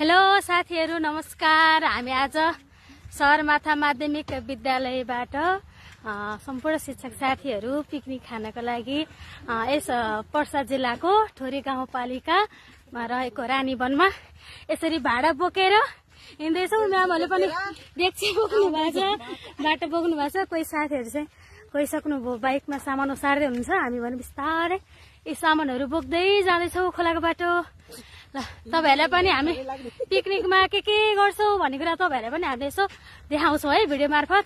Hello साथीहरु नमस्कार। हामी आज सहरमाथा माध्यमिक विद्यालयबाट सम्पूर्ण शिक्षक साथीहरु पिकनिक खानको लागि यस पर्सा जिल्लाको ठोरी गाउँपालिकामा रहेको रानीवनमा यसरी भाडा बोकेर हिँड्दैछौं। म्यामहरुले पनि डेक्ची बोक्नु भएको छ, बाटो बोक्नु भएको छ। कोही साथीहरु चाहिँ गइसक्नुभयो, बाइकमा सामान ओसार्दै हुनुहुन्छ। हामी भने बिस्तारै यी सामानहरु बोक्दै जाँदैछौं खोलाको बाटो। तपाईहरुलाई पनि हामी पिकनिकमा के गर्छौं भन्ने कुरा तपाईहरुलाई पनि हामीले यसो देखाउँछौं है भिडियो मार्फत।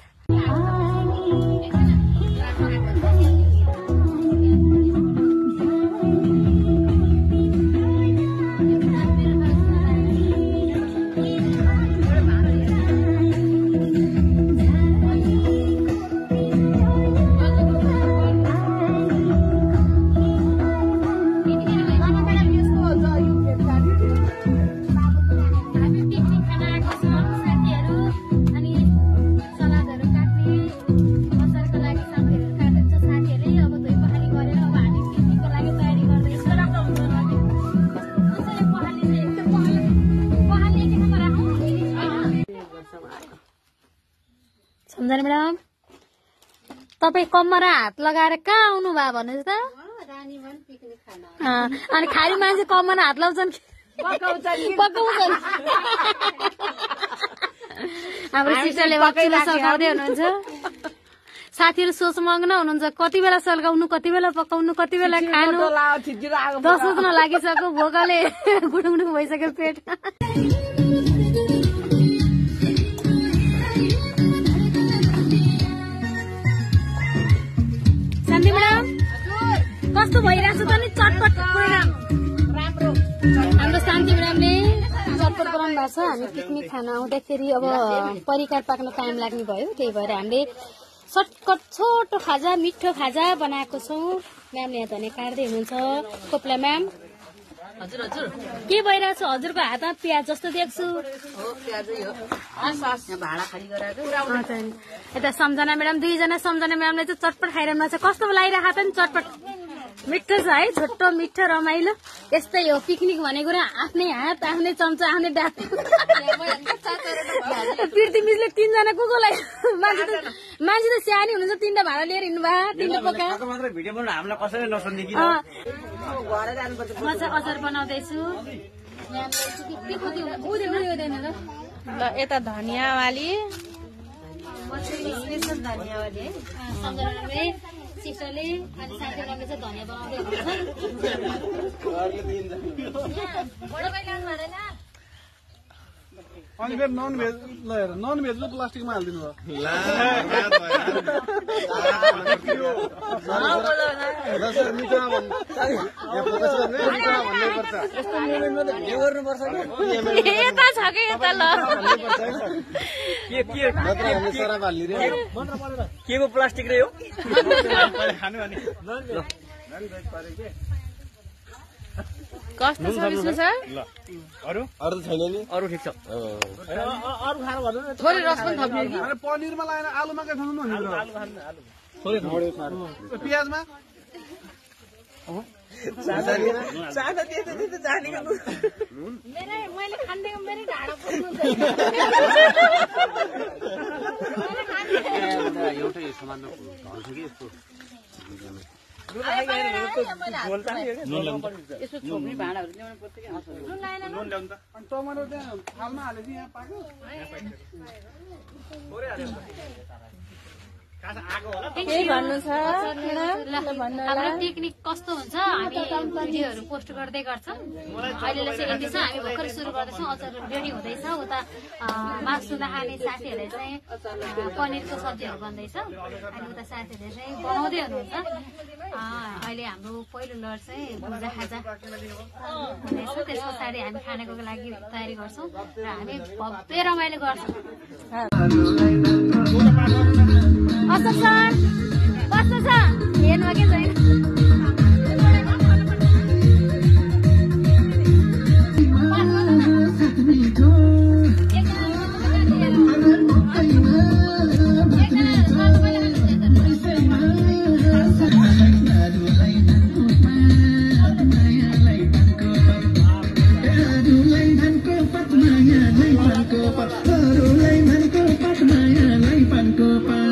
सम्झना म्याडम, तपाई कम्मरा हात लगाएर कहाँ आउनु भयो भन्नुहोस् त? रानीवन पिकनिक खाना। अनि खाली मान्छे कम्मरा हात लाउँछन् पकाउँछन्। हाम्रो सिस्टरले वक्तिले सघाउँदै हुनुहुन्छ। साथीहरु सोचमग्न हुनुहुन्छ, कति बेला सल्काउनु, कति बेला पकाउनु, कति बेला खानु। 10 बज्न लागिसक्यो, भोकले गुडुङ भइसक्यो पेट। शान्ति म्याडम, कस्तो भइरहेको छ त नि चटपट प्रोग्राम? राम्रो। हाम्रो शान्ति म्याडमले चटपट बनाउनु भएको छ। हामी पिकनिक खान आउँदाखेरि अब परिकार पाक्न टाइम लाग्ने भयो, त्यही भएर हामीले चटपट छोटो खाजा, मिठो खाजा बनाएको छौं। म्यामले यहाँ धनिया काट्दै हुनुहुन्छ। कोप्ला म्याम, हजुर हजुर के भइरहेको छ? हजुरको हातमा प्याज जस्तो देख्छु। हो, प्याजै हो। भाडा खाली गराएको। यता सम्झना म्याडम, दुईजना सम्झना म्याडमले चाहिँ चटपट खाइरहनु भएको छ। कस्तो लागिरहेको छ नि चटपट? मिठो छ है, छोटो मिठो रमाइलो। यस्तै हो पिकनिक भनेको। आफ्नै हात, आफ्नै चम्चा, आफ्नै डाट। पिर्ती मिसले 3 जना कोलाई मान्छे त सानी हुनुहुन्छ, 3टा भाडा लिएर हिँड्नु भयो, 3टा पका। म चाहिँ अचार बनाउँदैछु। ल यता धनियावाली, धनियावाली है सम्झनाले सिस्टरले अनि साथीहरुले चाहिँ धनिया बनाउँदै हुनुहुन्छ। अनि फेरि नन भेज ल, नन भेज प्लास्टिकमा हालिदिनु भयो। यता छ कि यता ल के को प्लास्टिक रे हो? कस्तो छ विष्णु सर? अरु त छैन नि, अरु ठिक छ। अरु खानु भन्नु न, थोरै रस पनि थप्नु कि? अरे पनिरमा लाएन, आलुमा के खानु न? आलु खानु, आलु थोरै प्याजमा सादा दिए त जानेको मैले खान्देको मेरो ढाडो पुग्नु एउटै सामानमा ढल्छ कि यस्तो। यसो छोप्ने भाँडाहरू ल्याउनु पर्छ कि? टमाटर त्यहाँ थालमा हालेपछि यहाँ पाक्यो। केही भन्नु छ? हाम्रो पिकनिक कस्तो हुन्छ हामी भिडियोहरू पोस्ट गर्दै गर्छौँ। अहिले चाहिँ यति छ, हामी भर्खर सुरु गर्दैछौँ। अचार रेडी हुँदैछ। उता मासु नखाने साथीहरूले चाहिँ पनिरको सब्जीहरू बन्दैछ। अनि उता साथीहरूले चाहिँ बनाउँदै हुनुहुन्छ। अहिले हाम्रो पहिलो लड चाहिँ भुजा खाजा हुँदैछ। त्यस पछाडि हामी खानेको लागि तयारी गर्छौँ र हामी भव्य रमाइलो गर्छौँ। कस्तो छ? कस्तो छ? हेर्नु के छैन? Hãy subscribe cho kênh Ghiền Mì Gõ để không bỏ lỡ मायालाई पानको पात अरूलाई मनको पात मायालाई पानको पात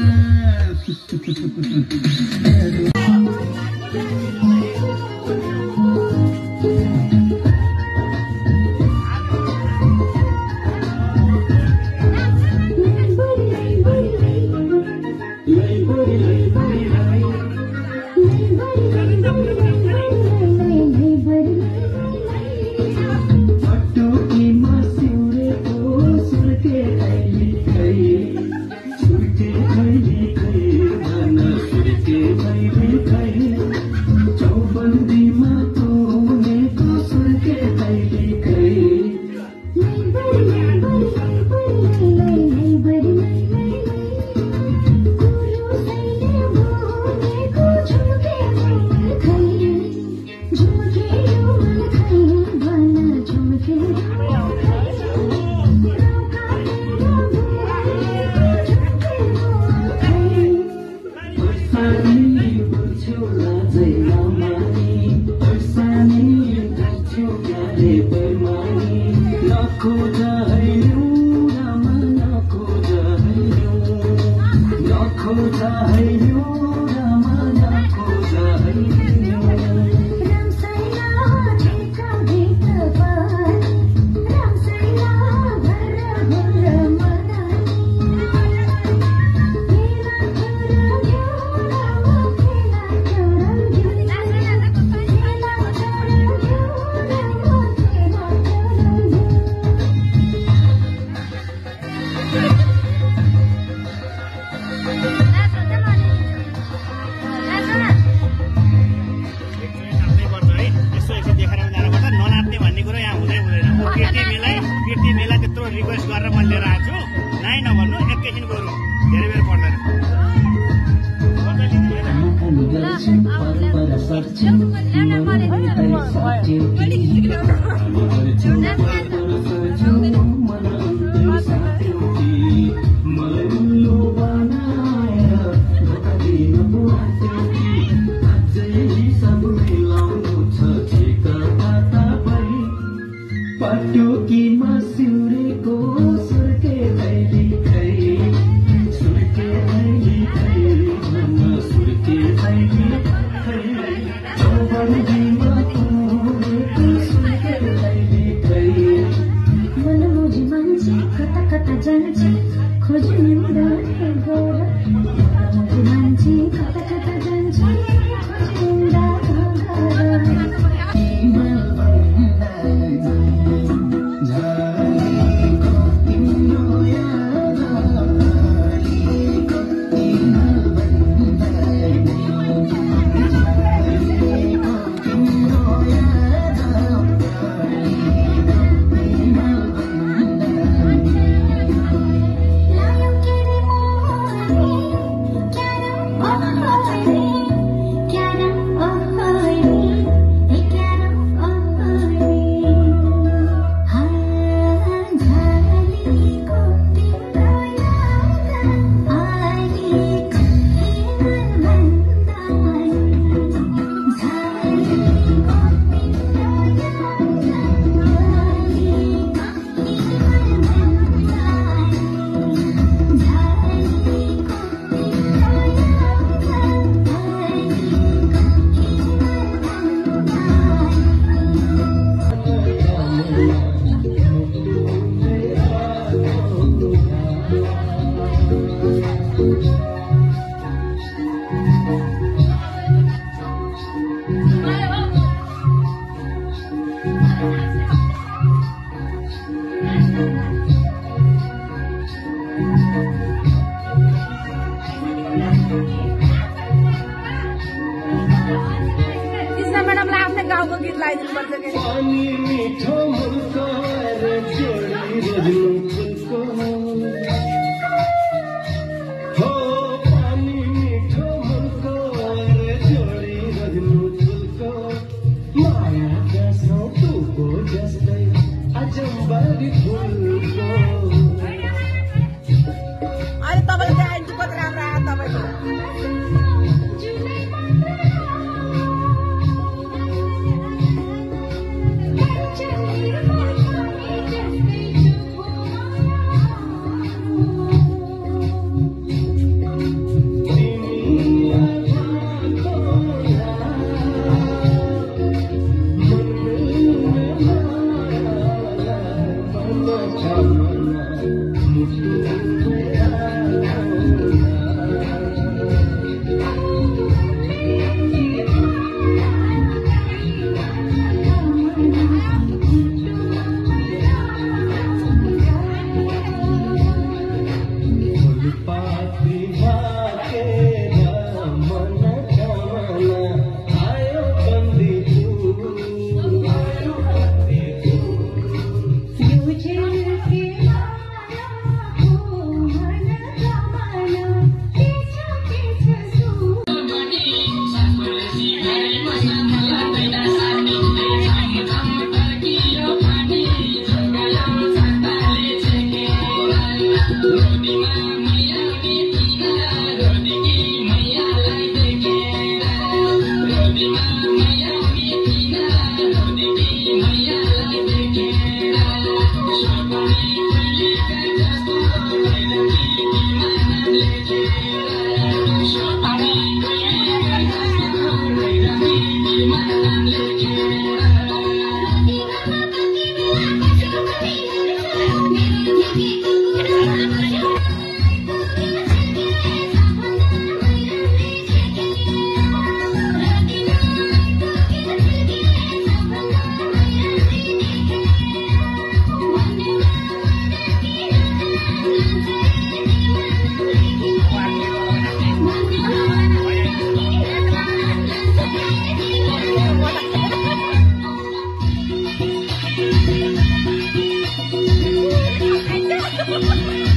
Ha ha ha!